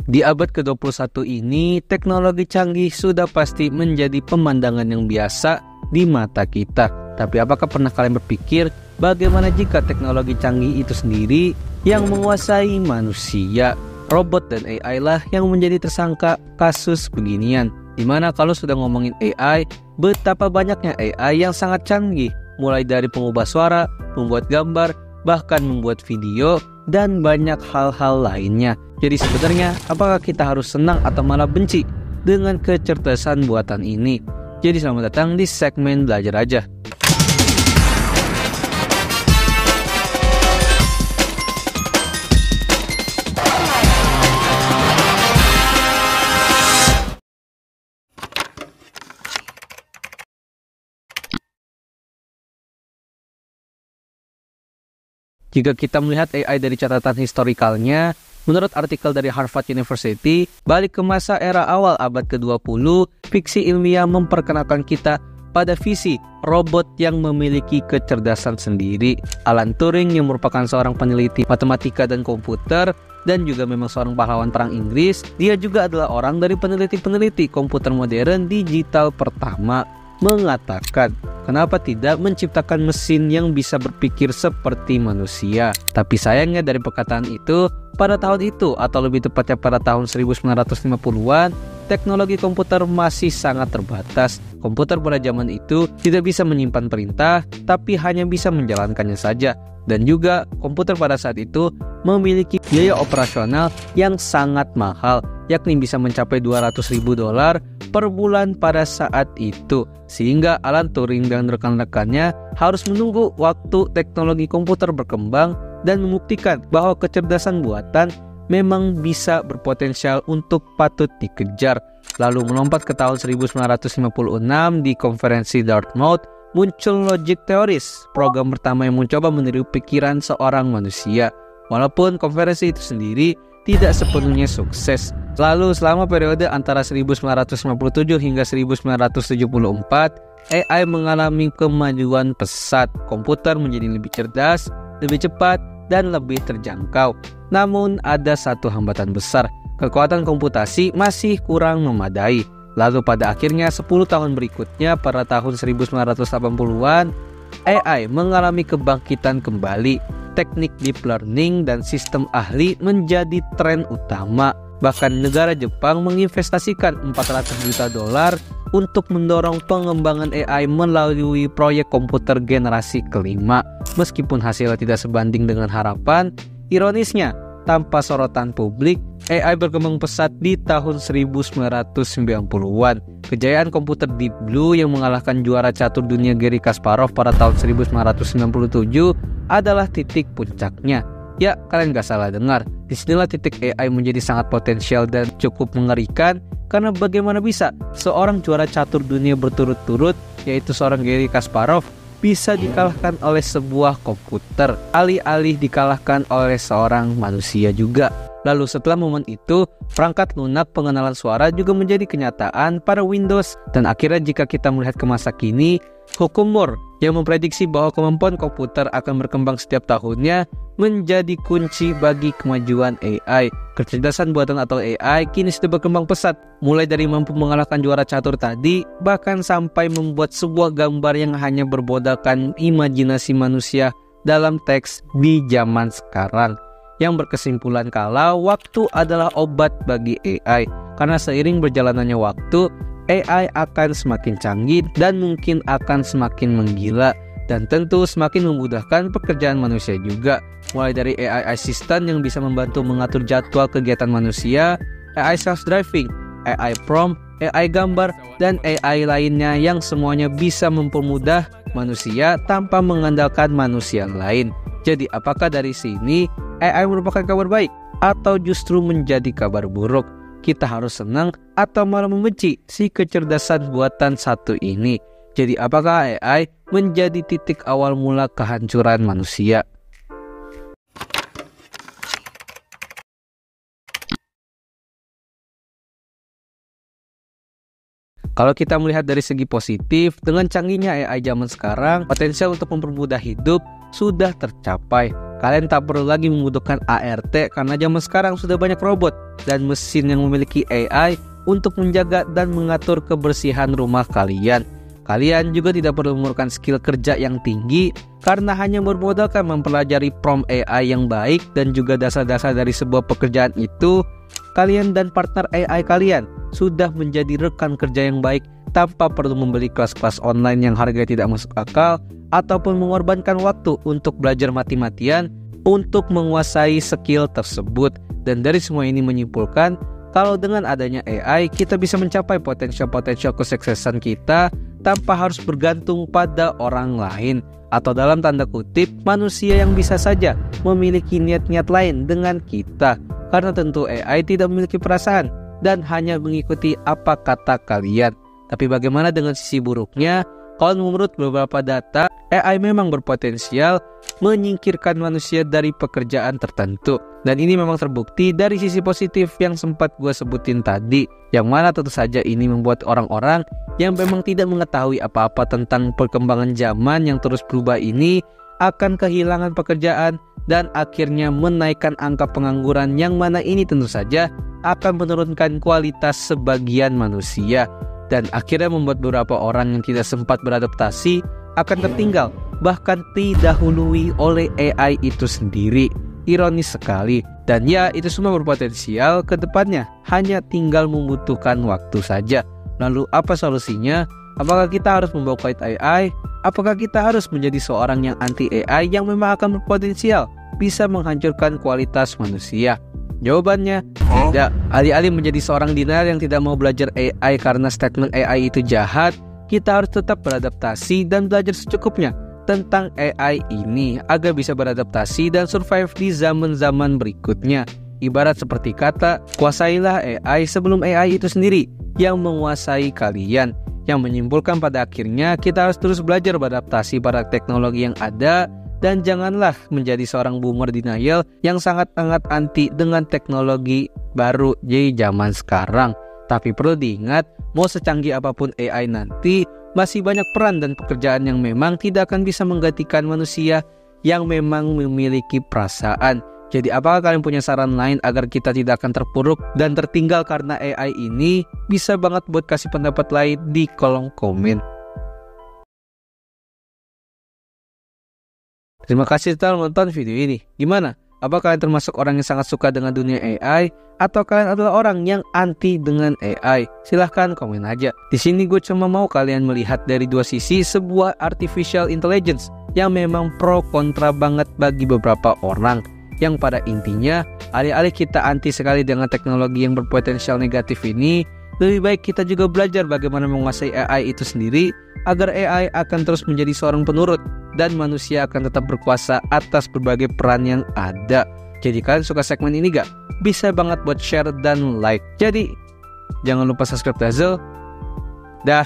Di abad ke-21 ini, teknologi canggih sudah pasti menjadi pemandangan yang biasa di mata kita. Tapi apakah pernah kalian berpikir bagaimana jika teknologi canggih itu sendiri yang menguasai manusia? Robot dan AI lah yang menjadi tersangka kasus beginian. Dimana kalau sudah ngomongin AI, betapa banyaknya AI yang sangat canggih. Mulai dari pengubah suara, membuat gambar, bahkan membuat video, dan banyak hal-hal lainnya. Jadi sebenarnya apakah kita harus senang atau malah benci dengan kecerdasan buatan ini? Jadi selamat datang di segmen Belajar Aja. Jika kita melihat AI dari catatan historikalnya, menurut artikel dari Harvard University, balik ke masa era awal abad ke-20, fiksi ilmiah memperkenalkan kita pada visi robot yang memiliki kecerdasan sendiri. Alan Turing yang merupakan seorang peneliti matematika dan komputer, dan juga memang seorang pahlawan perang Inggris, dia juga adalah orang dari peneliti-peneliti komputer modern digital pertama, mengatakan, kenapa tidak menciptakan mesin yang bisa berpikir seperti manusia? Tapi sayangnya dari perkataan itu, pada tahun itu atau lebih tepatnya pada tahun 1950-an, teknologi komputer masih sangat terbatas. Komputer pada zaman itu tidak bisa menyimpan perintah, tapi hanya bisa menjalankannya saja. Dan juga komputer pada saat itu memiliki biaya operasional yang sangat mahal, yakni bisa mencapai $200.000 per bulan pada saat itu. Sehingga Alan Turing dan rekan-rekannya harus menunggu waktu teknologi komputer berkembang dan membuktikan bahwa kecerdasan buatan memang bisa berpotensial untuk patut dikejar. Lalu melompat ke tahun 1956 di konferensi Dartmouth, muncul Logic Theories, program pertama yang mencoba meniru pikiran seorang manusia. Walaupun konferensi itu sendiri tidak sepenuhnya sukses. Lalu selama periode antara 1957 hingga 1974, AI mengalami kemajuan pesat. Komputer menjadi lebih cerdas, lebih cepat, dan lebih terjangkau. Namun ada satu hambatan besar, kekuatan komputasi masih kurang memadai. Lalu pada akhirnya 10 tahun berikutnya, pada tahun 1980-an, AI mengalami kebangkitan kembali. Teknik deep learning dan sistem ahli menjadi tren utama. Bahkan negara Jepang menginvestasikan $400 juta untuk mendorong pengembangan AI melalui proyek komputer generasi kelima. Meskipun hasilnya tidak sebanding dengan harapan, ironisnya, tanpa sorotan publik, AI berkembang pesat di tahun 1990-an. Kejayaan komputer Deep Blue yang mengalahkan juara catur dunia Garry Kasparov pada tahun 1997 adalah titik puncaknya. Ya, kalian gak salah dengar. Disinilah titik AI menjadi sangat potensial dan cukup mengerikan, karena bagaimana bisa seorang juara catur dunia berturut-turut, yaitu seorang Garry Kasparov, bisa dikalahkan oleh sebuah komputer, alih-alih dikalahkan oleh seorang manusia juga. Lalu setelah momen itu, perangkat lunak pengenalan suara juga menjadi kenyataan pada Windows. Dan akhirnya jika kita melihat ke masa kini, hukum Moore yang memprediksi bahwa kemampuan komputer akan berkembang setiap tahunnya menjadi kunci bagi kemajuan AI. Kecerdasan buatan atau AI kini sudah berkembang pesat, mulai dari mampu mengalahkan juara catur tadi, bahkan sampai membuat sebuah gambar yang hanya bermodalkan imajinasi manusia dalam teks di zaman sekarang. Yang berkesimpulan kalau waktu adalah obat bagi AI, karena seiring berjalannya waktu, AI akan semakin canggih dan mungkin akan semakin menggila, dan tentu semakin memudahkan pekerjaan manusia juga. Mulai dari AI assistant yang bisa membantu mengatur jadwal kegiatan manusia, AI self-driving, AI prompt, AI gambar, dan AI lainnya yang semuanya bisa mempermudah manusia tanpa mengandalkan manusia lain. Jadi apakah dari sini AI merupakan kabar baik atau justru menjadi kabar buruk? Kita harus senang atau malah membenci si kecerdasan buatan satu ini? Jadi apakah AI menjadi titik awal mula kehancuran manusia? Kalau kita melihat dari segi positif, dengan canggihnya AI zaman sekarang, potensial untuk mempermudah hidup sudah tercapai. Kalian tak perlu lagi membutuhkan ART karena zaman sekarang sudah banyak robot dan mesin yang memiliki AI untuk menjaga dan mengatur kebersihan rumah kalian. Kalian juga tidak perlu memerlukan skill kerja yang tinggi karena hanya bermodalkan mempelajari prompt AI yang baik dan juga dasar-dasar dari sebuah pekerjaan itu, kalian dan partner AI kalian sudah menjadi rekan kerja yang baik tanpa perlu membeli kelas-kelas online yang harganya tidak masuk akal ataupun mengorbankan waktu untuk belajar mati-matian untuk menguasai skill tersebut. Dan dari semua ini menyimpulkan kalau dengan adanya AI kita bisa mencapai potensial-potensial kesuksesan kita tanpa harus bergantung pada orang lain, atau dalam tanda kutip manusia yang bisa saja memiliki niat-niat lain dengan kita, karena tentu AI tidak memiliki perasaan dan hanya mengikuti apa kata kalian. Tapi bagaimana dengan sisi buruknya? Kalau menurut beberapa data, AI memang berpotensial menyingkirkan manusia dari pekerjaan tertentu. Dan ini memang terbukti dari sisi positif yang sempat gue sebutin tadi, yang mana tentu saja ini membuat orang-orang yang memang tidak mengetahui apa-apa tentang perkembangan zaman yang terus berubah ini akan kehilangan pekerjaan dan akhirnya menaikkan angka pengangguran, yang mana ini tentu saja akan menurunkan kualitas sebagian manusia dan akhirnya membuat beberapa orang yang tidak sempat beradaptasi akan tertinggal, bahkan didahului oleh AI itu sendiri. Ironis sekali. Dan ya, itu semua berpotensial ke depannya, hanya tinggal membutuhkan waktu saja. Lalu apa solusinya? Apakah kita harus membawa kualitas AI? Apakah kita harus menjadi seorang yang anti AI yang memang akan berpotensial bisa menghancurkan kualitas manusia? Jawabannya tidak. Alih-alih menjadi seorang denial yang tidak mau belajar AI karena statement AI itu jahat, kita harus tetap beradaptasi dan belajar secukupnya tentang AI ini agar bisa beradaptasi dan survive di zaman-zaman berikutnya. Ibarat seperti kata, kuasailah AI sebelum AI itu sendiri yang menguasai kalian. Yang menyimpulkan pada akhirnya kita harus terus belajar beradaptasi pada teknologi yang ada dan janganlah menjadi seorang boomer denial yang sangat-sangat anti dengan teknologi baru di zaman sekarang. Tapi perlu diingat, mau secanggih apapun AI nanti, masih banyak peran dan pekerjaan yang memang tidak akan bisa menggantikan manusia yang memang memiliki perasaan. Jadi apakah kalian punya saran lain agar kita tidak akan terpuruk dan tertinggal karena AI ini? Bisa banget buat kasih pendapat lain di kolom komen. Terima kasih telah menonton video ini. Gimana? Apa kalian termasuk orang yang sangat suka dengan dunia AI? Atau kalian adalah orang yang anti dengan AI? Silahkan komen aja. Di sini gue cuma mau kalian melihat dari dua sisi sebuah artificial intelligence yang memang pro kontra banget bagi beberapa orang. Yang pada intinya, alih-alih kita anti sekali dengan teknologi yang berpotensial negatif ini, lebih baik kita juga belajar bagaimana menguasai AI itu sendiri agar AI akan terus menjadi seorang penurut dan manusia akan tetap berkuasa atas berbagai peran yang ada. Jadi kalian suka segmen ini gak? Bisa banget buat share dan like. Jadi jangan lupa subscribe Dazzle. Dah.